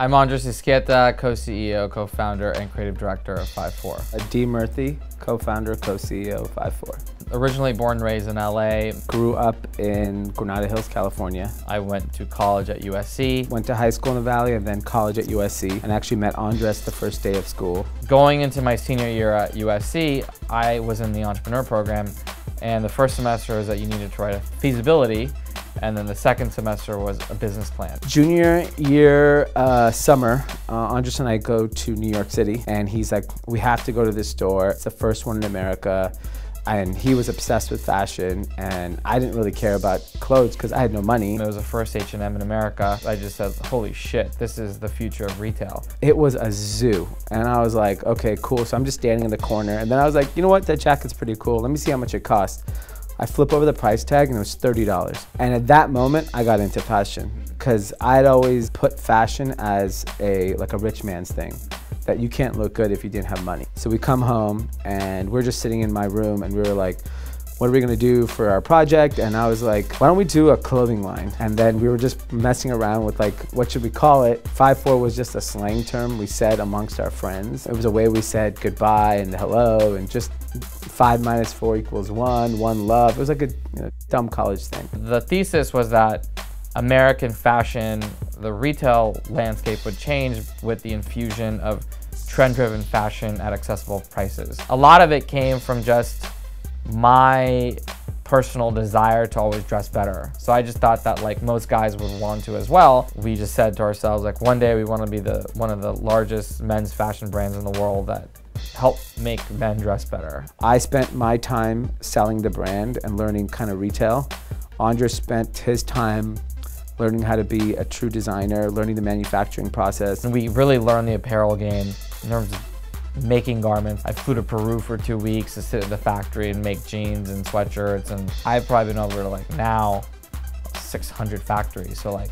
I'm Andres Izquierda, co-CEO, co-founder, and creative director of 5-4. Dee Murthy, co-founder, co-CEO of 5-4. Originally born and raised in LA. Grew up in Granada Hills, California. I went to college at USC. Went to high school in the Valley and then college at USC, and actually met Andres the first day of school. Going into my senior year at USC, I was in the entrepreneur program, and the first semester is that you needed to write a feasibility, and then the second semester was a business plan. Junior year summer, Andres and I go to New York City, and he's like, we have to go to this store. It's the first one in America. And he was obsessed with fashion, and I didn't really care about clothes because I had no money. It was the first H&M in America. I just said, holy shit, this is the future of retail. It was a zoo, and I was like, okay, cool. So I'm just standing in the corner, and then I was like, you know what, that jacket's pretty cool. Let me see how much it costs. I flip over the price tag, and it was $30. And at that moment, I got into fashion because I'd always put fashion as like a rich man's thing, that you can't look good if you didn't have money. So we come home and we're just sitting in my room and we were like, what are we gonna do for our project? And I was like, why don't we do a clothing line? And then we were just messing around with like, what should we call it? 5-4 was just a slang term we said amongst our friends. It was a way we said goodbye and hello, and just 5 minus 4 equals 1, one love. It was like a dumb college thing. The thesis was that American fashion, the retail landscape would change with the infusion of trend-driven fashion at accessible prices. A lot of it came from just my personal desire to always dress better. So I just thought that like most guys would want to as well. We just said to ourselves, like, one day we want to be one of the largest men's fashion brands in the world that help make men dress better. I spent my time selling the brand and learning kind of retail. Andres spent his time learning how to be a true designer, learning the manufacturing process. And we really learned the apparel game in terms of making garments. I flew to Peru for 2 weeks to sit at the factory and make jeans and sweatshirts, and I've probably been over to like now 600 factories. So like,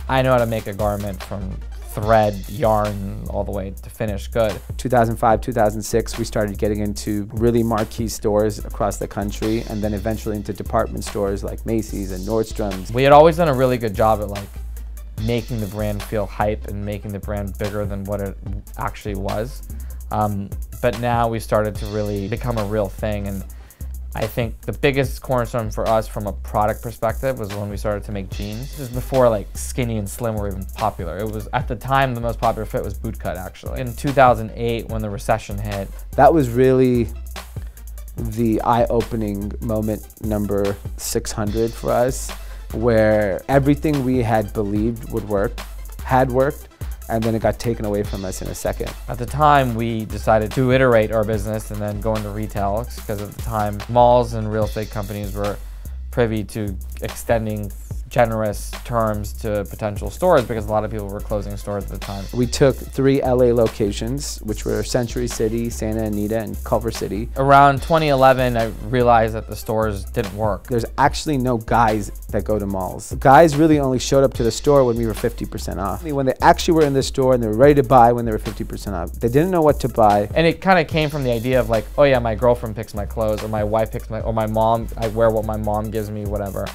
I know how to make a garment from thread, yarn, all the way to finished good. 2005, 2006, we started getting into really marquee stores across the country, and then eventually into department stores like Macy's and Nordstrom's. We had always done a really good job at like making the brand feel hype and making the brand bigger than what it actually was. But now we started to really become a real thing, and I think the biggest cornerstone for us from a product perspective was when we started to make jeans. This was before like skinny and slim were even popular. It was, at the time, the most popular fit was bootcut, actually. In 2008, when the recession hit. That was really the eye-opening moment number 600 for us, where everything we had believed would work, had worked, and then it got taken away from us in a second. At the time, we decided to iterate our business and then go into retail, because at the time, malls and real estate companies were privy to extending generous terms to potential stores because a lot of people were closing stores at the time. We took 3 LA locations, which were Century City, Santa Anita, and Culver City. Around 2011, I realized that the stores didn't work. There's actually no guys that go to malls. Guys really only showed up to the store when we were 50% off. When they actually were in the store and they were ready to buy when they were 50% off. They didn't know what to buy. And it kind of came from the idea of like, oh yeah, my girlfriend picks my clothes, or my wife picks or my mom, I wear what my mom gives me, whatever.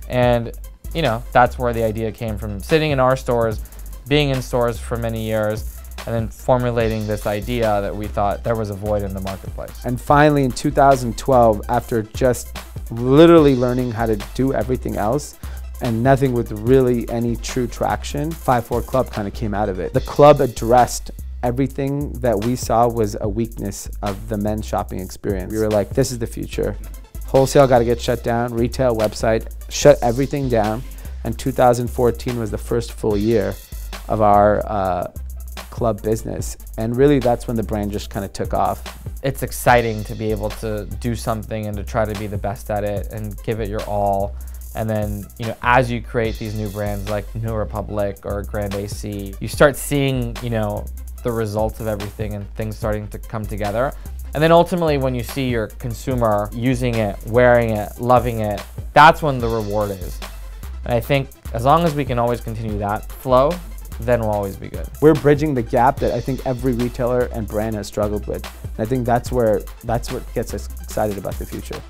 And you know, that's where the idea came from, sitting in our stores, being in stores for many years, and then formulating this idea that we thought there was a void in the marketplace. And finally in 2012, after just literally learning how to do everything else and nothing with really any true traction, 5-4 Club kind of came out of it. The club addressed everything that we saw was a weakness of the men's shopping experience. We were like, this is the future. Wholesale got to get shut down, retail, website, shut everything down. And 2014 was the first full year of our club business. And really that's when the brand just kind of took off. It's exciting to be able to do something and to try to be the best at it and give it your all. And then, you know, as you create these new brands like New Republic or Grand AC, you start seeing, you know, the results of everything and things starting to come together. And then ultimately when you see your consumer using it, wearing it, loving it, that's when the reward is. And I think as long as we can always continue that flow, then we'll always be good. We're bridging the gap that I think every retailer and brand has struggled with. And I think that's what gets us excited about the future.